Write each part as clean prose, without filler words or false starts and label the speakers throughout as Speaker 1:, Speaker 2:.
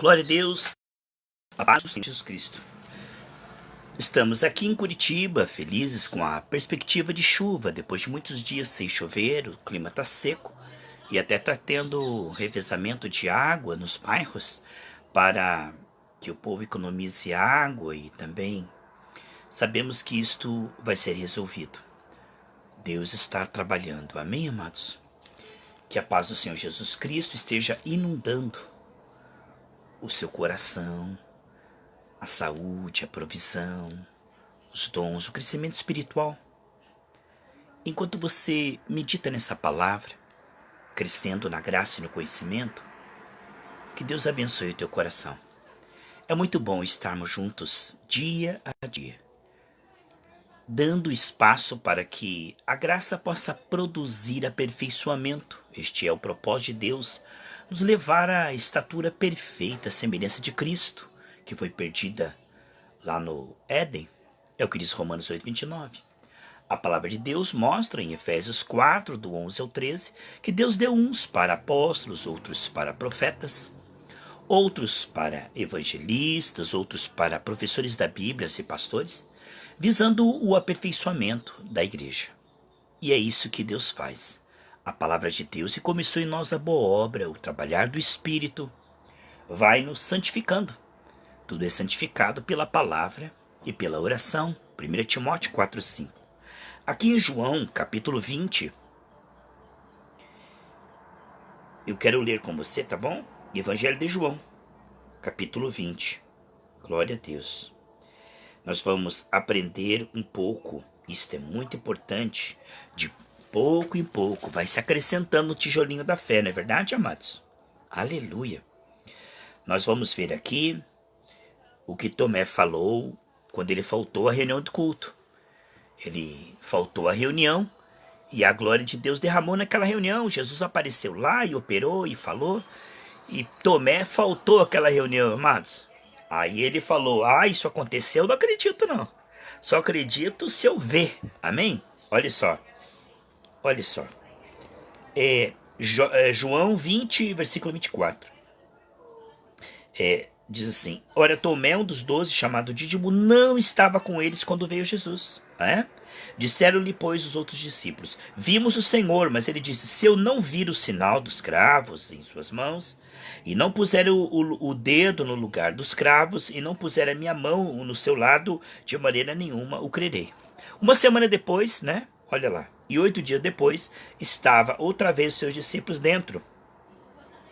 Speaker 1: Glória a Deus, a paz do Senhor Jesus Cristo. Estamos aqui em Curitiba, felizes com a perspectiva de chuva. Depois de muitos dias sem chover, o clima está seco e até está tendo revezamento de água nos bairros para que o povo economize água e também sabemos que isto vai ser resolvido. Deus está trabalhando, amém, amados? Que a paz do Senhor Jesus Cristo esteja inundando o seu coração, a saúde, a provisão, os dons, o crescimento espiritual. Enquanto você medita nessa palavra, crescendo na graça e no conhecimento, que Deus abençoe o teu coração. É muito bom estarmos juntos dia a dia, dando espaço para que a graça possa produzir aperfeiçoamento. Este é o propósito de Deus, nos levar à estatura perfeita, à semelhança de Cristo, que foi perdida lá no Éden. É o que diz Romanos 8:29. A palavra de Deus mostra em Efésios 4, do 11 ao 13, que Deus deu uns para apóstolos, outros para profetas, outros para evangelistas, outros para professores da Bíblia e pastores, visando o aperfeiçoamento da igreja. E é isso que Deus faz. A palavra de Deus, que começou em nós a boa obra, o trabalhar do Espírito, vai nos santificando. Tudo é santificado pela palavra e pela oração. 1 Timóteo 4:5. Aqui em João, capítulo 20, eu quero ler com você, tá bom? Evangelho de João, capítulo 20. Glória a Deus. Nós vamos aprender um pouco, isto é muito importante, de pouco em pouco, vai se acrescentando no tijolinho da fé, não é verdade, amados? Aleluia. Nós vamos ver aqui o que Tomé falou quando ele faltou à reunião do culto. Ele faltou à reunião e a glória de Deus derramou naquela reunião. Jesus apareceu lá e operou e falou. E Tomé faltou àquela reunião, amados. Aí ele falou, isso aconteceu? Eu não acredito não. Só acredito se eu ver. Amém? Olha só. João 20, versículo 24. Diz assim: ora, Tomé, um dos 12, chamado Dídimo, não estava com eles quando veio Jesus. Disseram-lhe, pois, os outros discípulos: vimos o Senhor. Mas ele disse: se eu não vir o sinal dos cravos em suas mãos, e não puser o dedo no lugar dos cravos, e não puser a minha mão no seu lado, de maneira nenhuma o crerei. Uma semana depois, olha lá, e 8 dias depois, estava outra vez os seus discípulos dentro,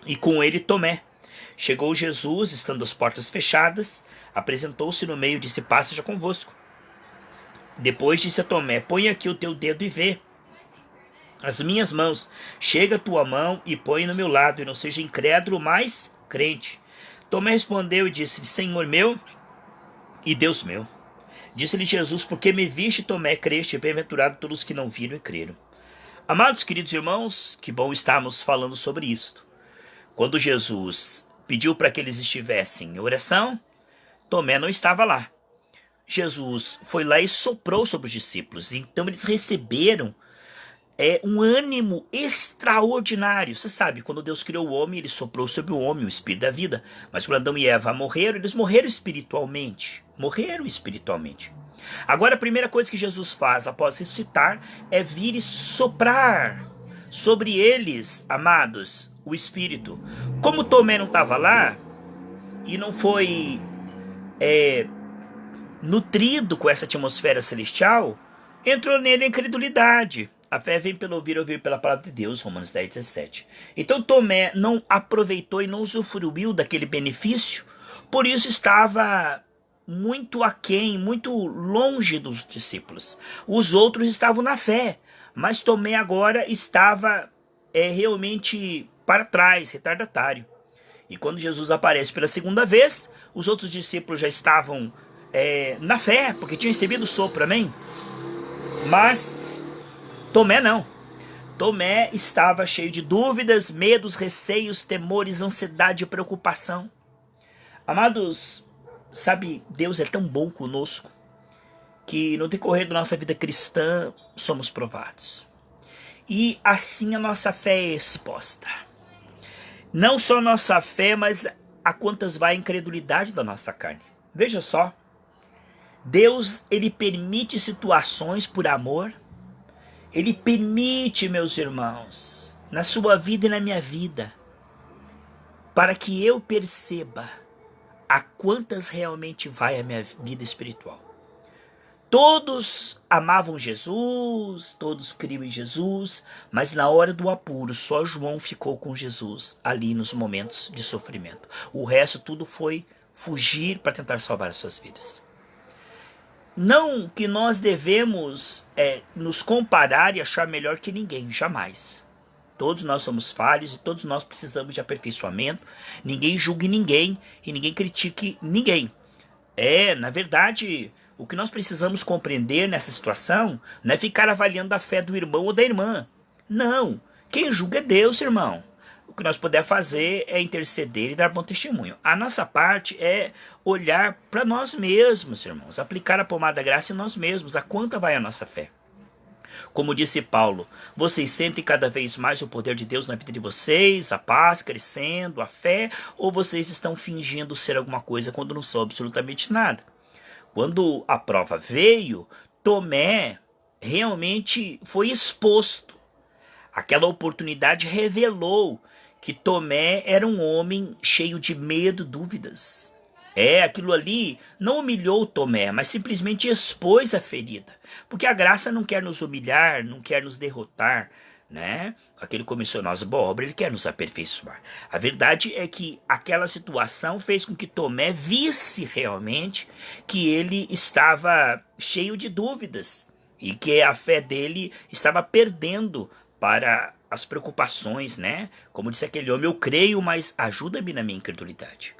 Speaker 1: e com ele Tomé. Chegou Jesus, estando as portas fechadas, apresentou-se no meio e disse: paz seja convosco. Depois disse a Tomé: põe aqui o teu dedo e vê as minhas mãos. Chega a tua mão e põe no meu lado, e não seja incrédulo, mas crente. Tomé respondeu e disse: Senhor meu e Deus meu. Disse-lhe Jesus: porque me viste, Tomé, creste, bem-aventurado todos os que não viram e creram. Amados queridos irmãos, que bom estarmos falando sobre isto. Quando Jesus pediu para que eles estivessem em oração, Tomé não estava lá. Jesus foi lá e soprou sobre os discípulos. Então eles receberam um ânimo extraordinário. Você sabe, quando Deus criou o homem, ele soprou sobre o homem o espírito da vida. Mas quando Adão e Eva morreram, eles morreram espiritualmente. Agora a primeira coisa que Jesus faz após ressuscitar é vir e soprar sobre eles, amados, o Espírito. Como Tomé não estava lá e não foi nutrido com essa atmosfera celestial, entrou nele a incredulidade. A fé vem pelo ouvir pela palavra de Deus, Romanos 10:17. Então Tomé não aproveitou e não usufruiu daquele benefício, por isso estava muito aquém, muito longe dos discípulos. Os outros estavam na fé, mas Tomé agora estava realmente para trás, retardatário. E quando Jesus aparece pela segunda vez, os outros discípulos já estavam na fé, porque tinham recebido o sopro, amém? Mas Tomé não. Tomé estava cheio de dúvidas, medos, receios, temores, ansiedade e preocupação. Amados, sabe, Deus é tão bom conosco que no decorrer da nossa vida cristã somos provados. E assim a nossa fé é exposta. Não só a nossa fé, mas a quantas vai a incredulidade da nossa carne. Veja só, Deus, ele permite situações por amor. Ele permite, meus irmãos, na sua vida e na minha vida, para que eu perceba a quantas realmente vai a minha vida espiritual. Todos amavam Jesus, todos criam em Jesus, mas na hora do apuro, só João ficou com Jesus ali nos momentos de sofrimento. O resto tudo foi fugir para tentar salvar as suas vidas. Não que nós devemos nos comparar e achar melhor que ninguém, jamais. Todos nós somos falhos e todos nós precisamos de aperfeiçoamento. Ninguém julgue ninguém e ninguém critique ninguém. Na verdade, o que nós precisamos compreender nessa situação não é ficar avaliando a fé do irmão ou da irmã. Não, quem julga é Deus, irmão. O que nós puder fazer é interceder e dar bom testemunho. A nossa parte é olhar para nós mesmos, irmãos. Aplicar a pomada da graça em nós mesmos. A quanta vai a nossa fé? Como disse Paulo, vocês sentem cada vez mais o poder de Deus na vida de vocês, a paz crescendo, a fé, ou vocês estão fingindo ser alguma coisa quando não são absolutamente nada? Quando a prova veio, Tomé realmente foi exposto. Aquela oportunidade revelou que Tomé era um homem cheio de medo, dúvidas. Aquilo ali não humilhou Tomé, mas simplesmente expôs a ferida. Porque a graça não quer nos humilhar, não quer nos derrotar, né? Aquele começou nós boa obra, ele quer nos aperfeiçoar. A verdade é que aquela situação fez com que Tomé visse realmente que ele estava cheio de dúvidas e que a fé dele estava perdendo para as preocupações, né? Como disse aquele homem, eu creio, mas ajuda-me na minha incredulidade.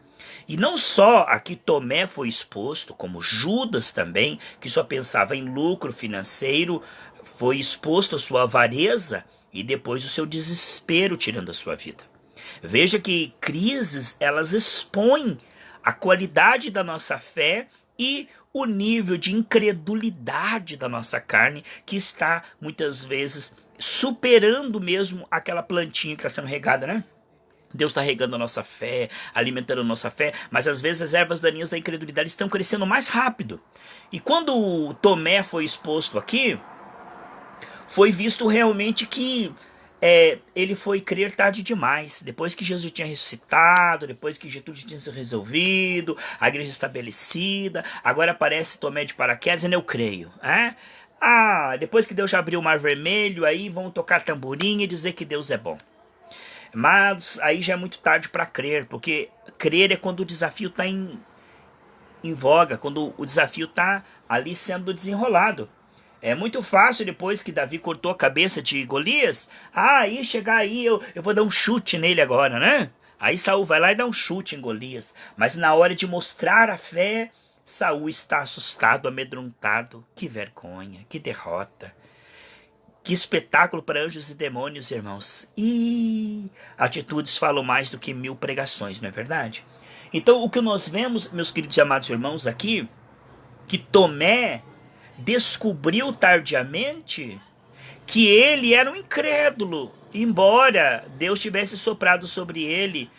Speaker 1: E não só aqui Tomé foi exposto, como Judas também, que só pensava em lucro financeiro, foi exposto à sua avareza e depois o seu desespero tirando a sua vida. Veja que crises, elas expõem a qualidade da nossa fé e o nível de incredulidade da nossa carne, que está muitas vezes superando mesmo aquela plantinha que está sendo regada, né? Deus está regando a nossa fé, alimentando a nossa fé, mas às vezes as ervas daninhas da incredulidade estão crescendo mais rápido. E quando Tomé foi exposto aqui, foi visto realmente que ele foi crer tarde demais. Depois que Jesus tinha ressuscitado, depois que tudo tinha sido resolvido, a igreja estabelecida, agora aparece Tomé de paraquedas dizendo eu creio. Depois que Deus já abriu o mar vermelho, aí vão tocar tamborim e dizer que Deus é bom. Mas aí já é muito tarde para crer, porque crer é quando o desafio está em voga, quando o desafio está ali sendo desenrolado. É muito fácil depois que Davi cortou a cabeça de Golias, aí chegar aí, eu vou dar um chute nele agora, né? Aí Saul vai lá e dá um chute em Golias, mas na hora de mostrar a fé, Saul está assustado, amedrontado. Que vergonha, que derrota. Que espetáculo para anjos e demônios, irmãos. E atitudes falam mais do que 1000 pregações, não é verdade? Então, o que nós vemos, meus queridos e amados irmãos, aqui, que Tomé descobriu tardiamente que ele era um incrédulo, embora Deus tivesse soprado sobre ele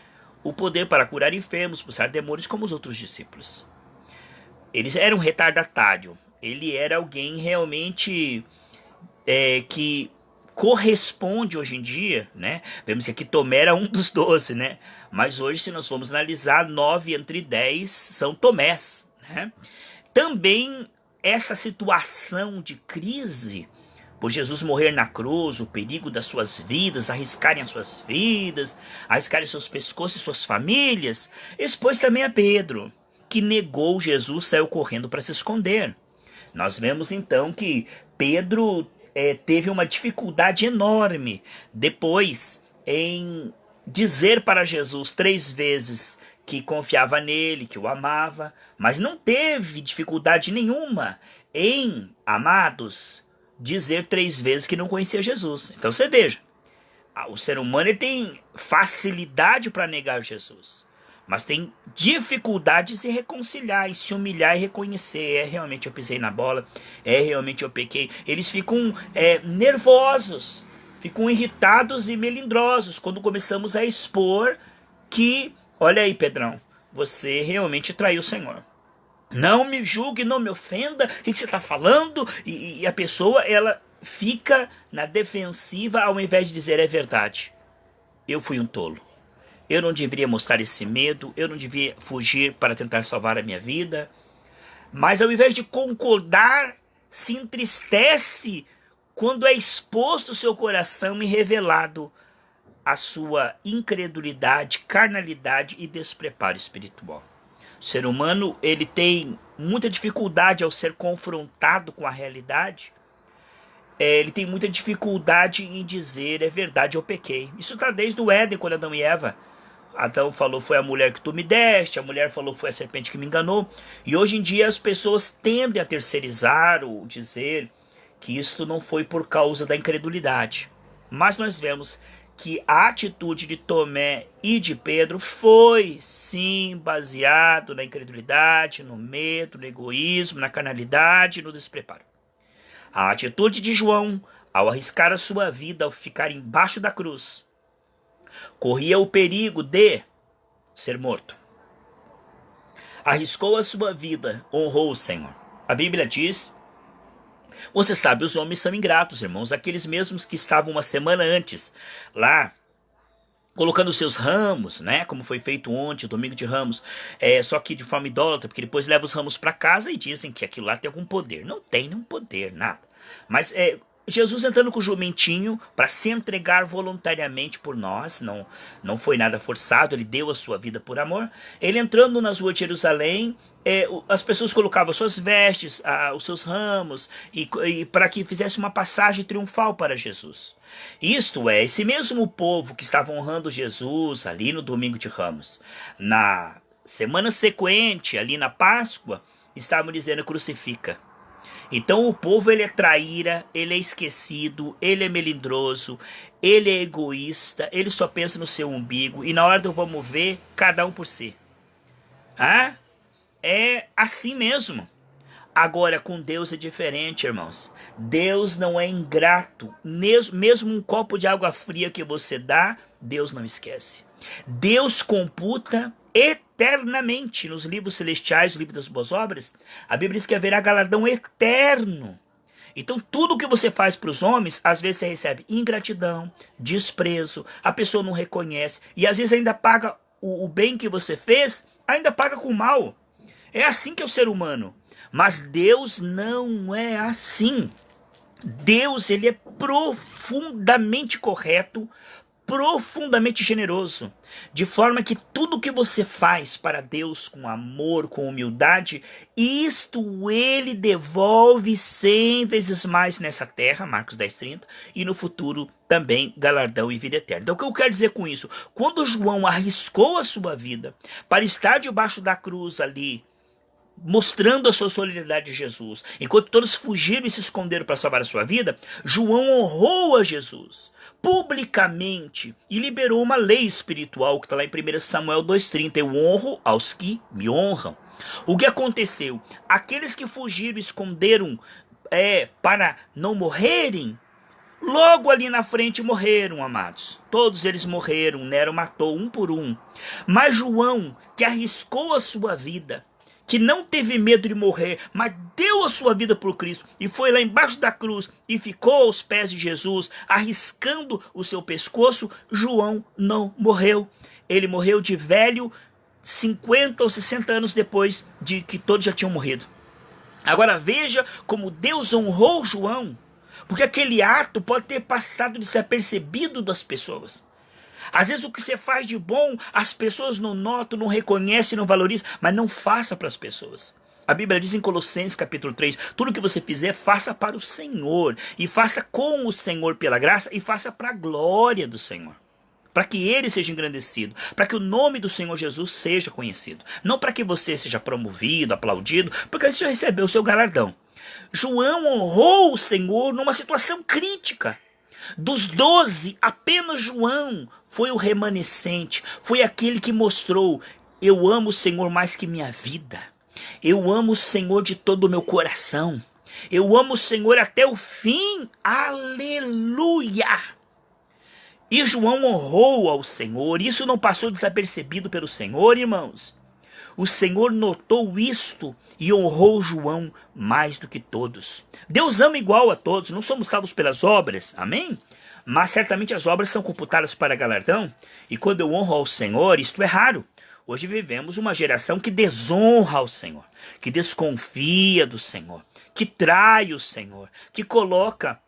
Speaker 1: o poder para curar enfermos, expulsar demônios, como os outros discípulos. Ele era um retardatário. Ele era alguém realmente que corresponde hoje em dia, né? Vemos que aqui Tomé era um dos 12, né? Mas hoje, se nós formos analisar, 9 entre 10 são Tomés, né? Também essa situação de crise, por Jesus morrer na cruz, o perigo das suas vidas, arriscarem as suas vidas, arriscarem seus pescoços e suas famílias, expôs também a Pedro, que negou Jesus, saiu correndo para se esconder. Nós vemos então que Pedro teve uma dificuldade enorme depois em dizer para Jesus 3 vezes que confiava nele, que o amava, mas não teve dificuldade nenhuma em, amados, dizer 3 vezes que não conhecia Jesus. Então você veja, o ser humano ele tem facilidade para negar Jesus, mas tem dificuldade em se reconciliar, em se humilhar e reconhecer. Realmente eu pisei na bola, realmente eu pequei. Eles ficam nervosos, ficam irritados e melindrosos quando começamos a expor que, olha aí, Pedrão, você realmente traiu o Senhor. Não me julgue, não me ofenda, o que você está falando? E a pessoa, ela fica na defensiva ao invés de dizer é verdade. Eu fui um tolo. Eu não deveria mostrar esse medo, eu não devia fugir para tentar salvar a minha vida. Mas ao invés de concordar, se entristece quando é exposto o seu coração e revelado a sua incredulidade, carnalidade e despreparo espiritual. O ser humano, ele tem muita dificuldade ao ser confrontado com a realidade. Ele tem muita dificuldade em dizer, é verdade, eu pequei. Isso está desde o Éden, quando Adão e Eva. Adão falou, foi a mulher que tu me deste, a mulher falou, foi a serpente que me enganou. E hoje em dia as pessoas tendem a terceirizar ou dizer que isso não foi por causa da incredulidade. Mas nós vemos que a atitude de Tomé e de Pedro foi sim baseado na incredulidade, no medo, no egoísmo, na carnalidade, no despreparo. A atitude de João, ao arriscar a sua vida, ao ficar embaixo da cruz, corria o perigo de ser morto. Arriscou a sua vida, honrou o Senhor. A Bíblia diz, você sabe, os homens são ingratos, irmãos, aqueles mesmos que estavam uma semana antes lá, colocando seus ramos, né, como foi feito ontem, domingo de ramos, só que de forma idólatra, porque depois levam os ramos para casa e dizem que aquilo lá tem algum poder. Não tem nenhum poder, nada. Mas Jesus entrando com o jumentinho para se entregar voluntariamente por nós, não foi nada forçado, ele deu a sua vida por amor. Ele entrando nas ruas de Jerusalém, as pessoas colocavam suas vestes, os seus ramos, e para que fizesse uma passagem triunfal para Jesus. Isto é, esse mesmo povo que estava honrando Jesus ali no domingo de Ramos, na semana sequente, ali na Páscoa, estavam dizendo crucifica. Então o povo, ele é traíra, ele é esquecido, ele é melindroso, ele é egoísta, ele só pensa no seu umbigo, e na hora do vamos ver, cada um por si. É assim mesmo. Agora com Deus é diferente, irmãos. Deus não é ingrato. Mesmo um copo de água fria que você dá, Deus não esquece. Deus computa eternamente nos livros celestiais, o livro das boas obras. A Bíblia diz que haverá galardão eterno. Então tudo que você faz para os homens, às vezes você recebe ingratidão, desprezo, a pessoa não reconhece, e às vezes ainda paga o bem que você fez, ainda paga com o mal. É assim que é o ser humano. Mas Deus não é assim. Deus, ele é profundamente correto, profundamente generoso, de forma que tudo que você faz para Deus com amor, com humildade, isto ele devolve 100 vezes mais nessa terra, Marcos 10:30, e no futuro também galardão e vida eterna. Então o que eu quero dizer com isso? Quando João arriscou a sua vida para estar debaixo da cruz ali, mostrando a sua solidariedade a Jesus, enquanto todos fugiram e se esconderam para salvar a sua vida, João honrou a Jesus publicamente e liberou uma lei espiritual que está lá em 1 Samuel 2:30. Eu honro aos que me honram. O que aconteceu? Aqueles que fugiram e esconderam para não morrerem, logo ali na frente morreram, amados. Todos eles morreram, Nero matou um por um. Mas João, que arriscou a sua vida, que não teve medo de morrer, mas deu a sua vida por Cristo e foi lá embaixo da cruz e ficou aos pés de Jesus, arriscando o seu pescoço, João não morreu. Ele morreu de velho, 50 ou 60 anos depois de que todos já tinham morrido. Agora veja como Deus honrou João, porque aquele ato pode ter passado desapercebido das pessoas. Às vezes o que você faz de bom, as pessoas não notam, não reconhecem, não valorizam, mas não faça para as pessoas. A Bíblia diz em Colossenses capítulo 3, tudo que você fizer, faça para o Senhor, e faça com o Senhor pela graça, e faça para a glória do Senhor. Para que ele seja engrandecido, para que o nome do Senhor Jesus seja conhecido. Não para que você seja promovido, aplaudido, porque você já recebeu o seu galardão. João honrou o Senhor numa situação crítica. Dos 12, apenas João foi o remanescente, foi aquele que mostrou: eu amo o Senhor mais que minha vida, eu amo o Senhor de todo o meu coração, eu amo o Senhor até o fim, aleluia. E João honrou ao Senhor. Isso não passou desapercebido pelo Senhor, irmãos. O Senhor notou isto e honrou João mais do que todos. Deus ama igual a todos, não somos salvos pelas obras, amém? Mas certamente as obras são computadas para galardão, e quando eu honro ao Senhor, isto é raro. Hoje vivemos uma geração que desonra ao Senhor, que desconfia do Senhor, que trai o Senhor, que coloca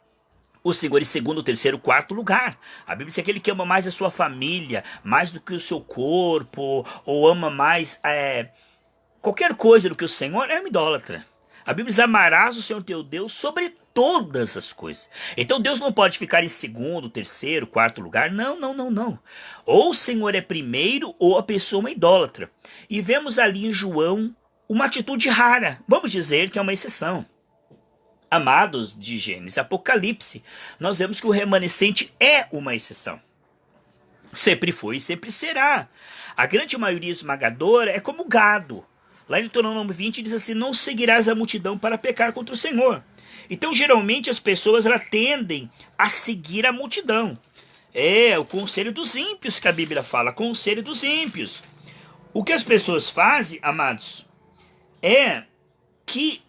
Speaker 1: o Senhor em segundo, terceiro, quarto lugar. A Bíblia diz que aquele que ama mais a sua família, mais do que o seu corpo, ou ama mais qualquer coisa do que o Senhor, é um idólatra. A Bíblia diz: amarás o Senhor teu Deus sobre todas as coisas. Então Deus não pode ficar em segundo, terceiro, quarto lugar. Não, não, não, não. Ou o Senhor é primeiro, ou a pessoa é uma idólatra. E vemos ali em João uma atitude rara. Vamos dizer que é uma exceção. Amados de Gênesis, Apocalipse, nós vemos que o remanescente é uma exceção. Sempre foi e sempre será. A grande maioria esmagadora é como gado. Lá em Deuteronômio 20 diz assim: não seguirás a multidão para pecar contra o Senhor. Então, geralmente, as pessoas tendem a seguir a multidão. É o conselho dos ímpios que a Bíblia fala, conselho dos ímpios. O que as pessoas fazem, amados, é que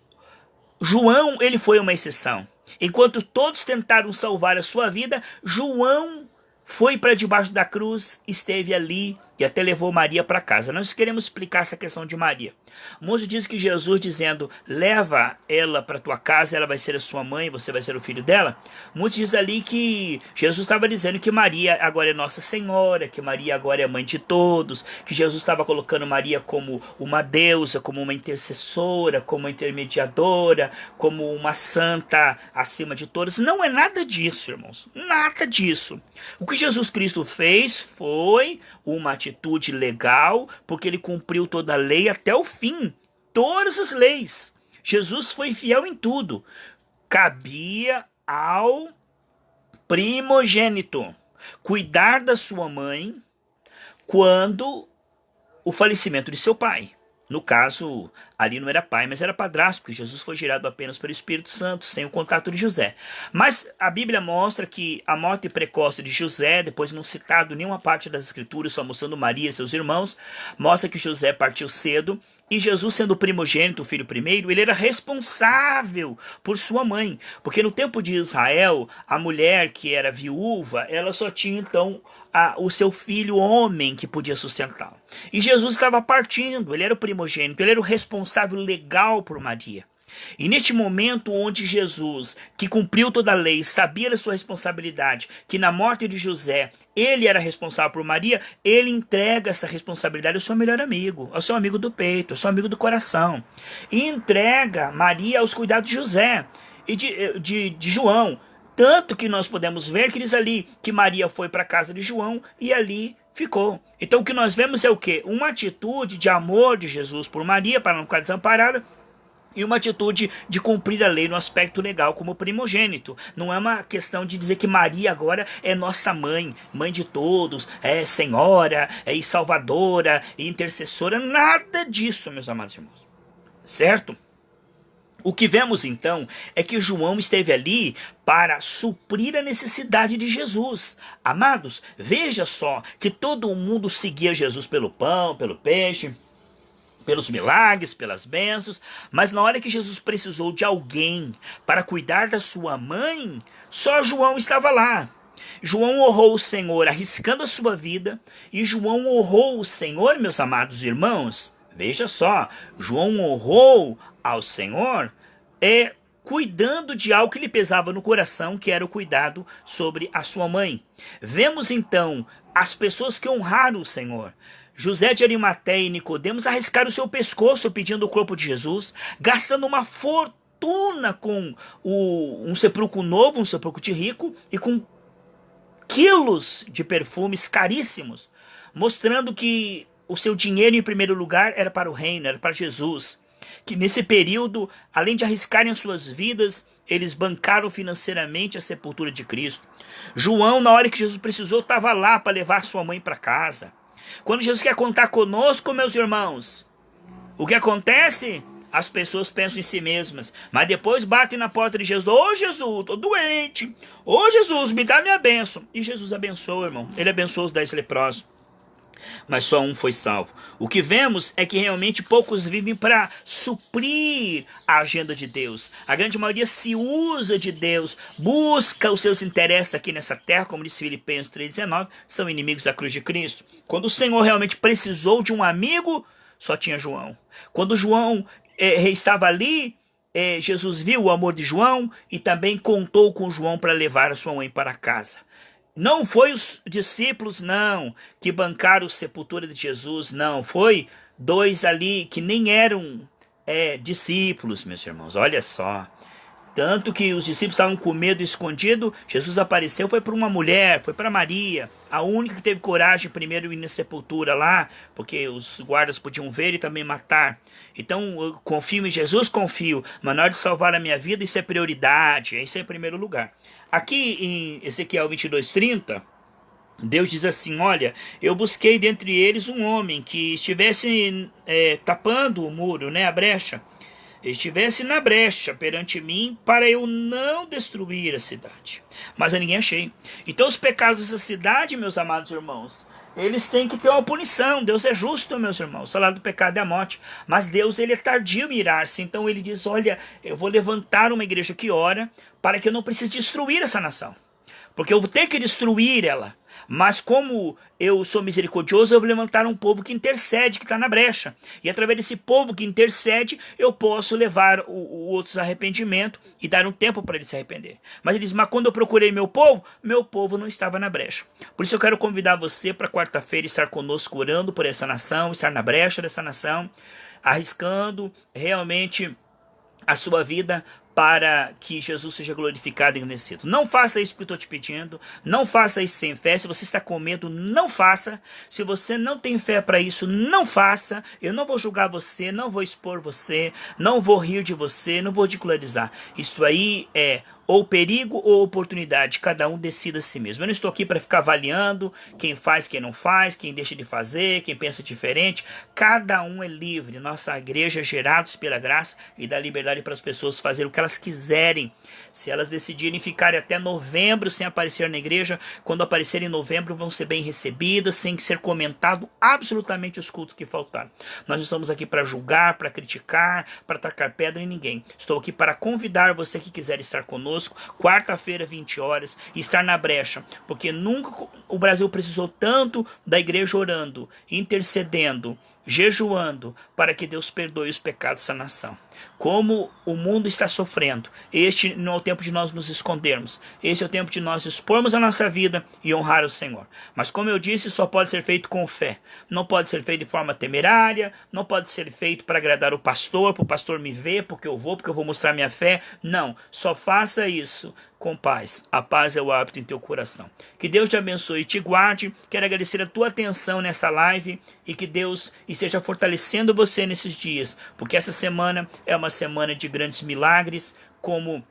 Speaker 1: João, ele foi uma exceção. Enquanto todos tentaram salvar a sua vida, João foi para debaixo da cruz, esteve ali e até levou Maria para casa. Nós queremos explicar essa questão de Maria. Muitos dizem que Jesus dizendo: leva ela para tua casa, ela vai ser a sua mãe, você vai ser o filho dela. Muitos dizem ali que Jesus estava dizendo que Maria agora é Nossa Senhora, que Maria agora é mãe de todos, que Jesus estava colocando Maria como uma deusa, como uma intercessora, como uma intermediadora, como uma santa acima de todas. Não é nada disso, irmãos. Nada disso. O que Jesus Cristo fez foi uma atitude legal, porque ele cumpriu toda a lei até o fim. Todas as leis. Jesus foi fiel em tudo. Cabia ao primogênito cuidar da sua mãe quando o falecimento de seu pai. No caso, ali não era pai, mas era padrasto, porque Jesus foi gerado apenas pelo Espírito Santo, sem o contato de José. Mas a Bíblia mostra que a morte precoce de José, depois não citado nenhuma parte das Escrituras, só mostrando Maria e seus irmãos, mostra que José partiu cedo, e Jesus, sendo o primogênito, o filho primeiro, ele era responsável por sua mãe. Porque no tempo de Israel, a mulher que era viúva, ela só tinha então o seu filho homem que podia sustentá-lo. E Jesus estava partindo, ele era o primogênito, ele era o responsável legal por Maria. E neste momento onde Jesus, que cumpriu toda a lei, sabia da sua responsabilidade, que na morte de José ele era responsável por Maria, ele entrega essa responsabilidade ao seu melhor amigo, ao seu amigo do peito, ao seu amigo do coração. E entrega Maria aos cuidados de José e de João. Tanto que nós podemos ver que diz ali que Maria foi para a casa de João e ali ficou. Então o que nós vemos é o quê? Uma atitude de amor de Jesus por Maria, para não ficar desamparada, e uma atitude de cumprir a lei no aspecto legal como primogênito. Não é uma questão de dizer que Maria agora é nossa mãe, mãe de todos, é senhora, é salvadora, é intercessora. Nada disso, meus amados irmãos. Certo? O que vemos então é que João esteve ali para suprir a necessidade de Jesus. Amados, veja só que todo mundo seguia Jesus pelo pão, pelo peixe, pelos milagres, pelas bênçãos, mas na hora que Jesus precisou de alguém para cuidar da sua mãe, só João estava lá. João honrou o Senhor arriscando a sua vida, e João honrou o Senhor, meus amados irmãos. Veja só, João honrou ao Senhor cuidando de algo que lhe pesava no coração, que era o cuidado sobre a sua mãe. Vemos então as pessoas que honraram o Senhor. José de Arimateia e Nicodemos arriscaram o seu pescoço pedindo o corpo de Jesus, gastando uma fortuna com um sepulcro novo, um sepulcro de rico, e com quilos de perfumes caríssimos, mostrando que o seu dinheiro em primeiro lugar era para o reino, era para Jesus. Que nesse período, além de arriscarem as suas vidas, eles bancaram financeiramente a sepultura de Cristo. João, na hora que Jesus precisou, estava lá para levar sua mãe para casa. Quando Jesus quer contar conosco, meus irmãos, o que acontece? as pessoas pensam em si mesmas, mas depois batem na porta de Jesus: ô Jesus, tô doente, ô Jesus, me dá minha bênção. E Jesus abençoa, irmão. Ele abençoou os 10 leprosos, mas só um foi salvo. O que vemos é que realmente poucos vivem para suprir a agenda de Deus. A grande maioria se usa de Deus, busca os seus interesses aqui nessa terra, como diz Filipenses 3,19, são inimigos da cruz de Cristo. Quando o Senhor realmente precisou de um amigo, só tinha João. Quando João estava ali, Jesus viu o amor de João e também contou com João para levar a sua mãe para casa. Não foi os discípulos, não, que bancaram a sepultura de Jesus, não. Foi 2 ali que nem eram discípulos, meus irmãos. Olha só. Tanto que os discípulos estavam com medo escondido. Jesus apareceu, foi para uma mulher, foi para Maria. A única que teve coragem primeiro de ir na sepultura lá, porque os guardas podiam ver e também matar. Então, eu confio em Jesus, confio. Mas na hora de salvar a minha vida, isso é prioridade. Isso é em primeiro lugar. Aqui em Ezequiel 22:30, Deus diz assim: olha, eu busquei dentre eles um homem que estivesse tapando o muro, a brecha, estivesse na brecha perante mim, para eu não destruir a cidade. Mas eu ninguém achei. Então os pecados dessa cidade, meus amados irmãos, eles têm que ter uma punição. Deus é justo, meus irmãos. O salário do pecado é a morte. Mas Deus, ele é tardio em irar-se. Então ele diz: olha, eu vou levantar uma igreja que ora, para que eu não precise destruir essa nação. Porque eu vou ter que destruir ela. Mas como eu sou misericordioso, eu vou levantar um povo que intercede, que está na brecha. E através desse povo que intercede, eu posso levar o outros arrependimento e dar um tempo para eles se arrepender. Mas ele diz: mas quando eu procurei meu povo não estava na brecha. Por isso eu quero convidar você para quarta-feira estar conosco orando por essa nação, estar na brecha dessa nação, arriscando realmente a sua vida para que Jesus seja glorificado e engrandecido. Não faça isso que eu estou te pedindo. Não faça isso sem fé. Se você está com medo, não faça. Se você não tem fé para isso, não faça. Eu não vou julgar você, não vou expor você, não vou rir de você, não vou ridicularizar. Isso aí é ou perigo ou oportunidade, cada um decida a si mesmo. Eu não estou aqui para ficar avaliando quem faz, quem não faz, quem deixa de fazer, quem pensa diferente. Cada um é livre. Nossa igreja é gerados pela graça e dá liberdade para as pessoas fazerem o que elas quiserem. Se elas decidirem ficar até novembro sem aparecer na igreja, quando aparecerem em novembro vão ser bem recebidas, sem ser comentado absolutamente os cultos que faltaram. Nós não estamos aqui para julgar, para criticar, para tacar pedra em ninguém. Estou aqui para convidar você que quiser estar conosco, quarta-feira, 20 horas, e estar na brecha, porque nunca o Brasil precisou tanto da igreja orando, intercedendo, jejuando, para que Deus perdoe os pecados dessa nação. Como o mundo está sofrendo, este não é o tempo de nós nos escondermos, este é o tempo de nós expormos a nossa vida e honrar o Senhor. Mas como eu disse, só pode ser feito com fé, não pode ser feito de forma temerária, não pode ser feito para agradar o pastor, para o pastor me ver, porque eu vou mostrar minha fé. Não, só faça isso com paz. A paz é o hábito em teu coração. Que Deus te abençoe e te guarde. Quero agradecer a tua atenção nessa live e que Deus esteja fortalecendo você nesses dias, porque essa semana é uma semana de grandes milagres, como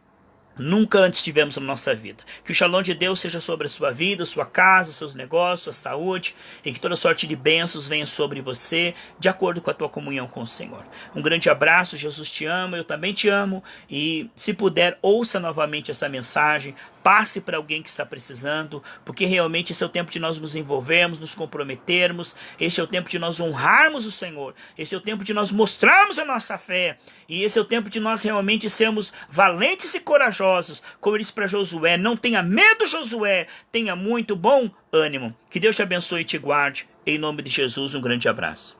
Speaker 1: nunca antes tivemos na nossa vida. Que o shalom de Deus seja sobre a sua vida, sua casa, seus negócios, sua saúde, e que toda sorte de bênçãos venha sobre você, de acordo com a tua comunhão com o Senhor. Um grande abraço, Jesus te ama, eu também te amo, e se puder, ouça novamente essa mensagem, passe para alguém que está precisando, porque realmente esse é o tempo de nós nos envolvermos, nos comprometermos, esse é o tempo de nós honrarmos o Senhor, esse é o tempo de nós mostrarmos a nossa fé, e esse é o tempo de nós realmente sermos valentes e corajosos, como ele disse para Josué: não tenha medo, Josué, tenha muito bom ânimo. Que Deus te abençoe e te guarde, em nome de Jesus, um grande abraço.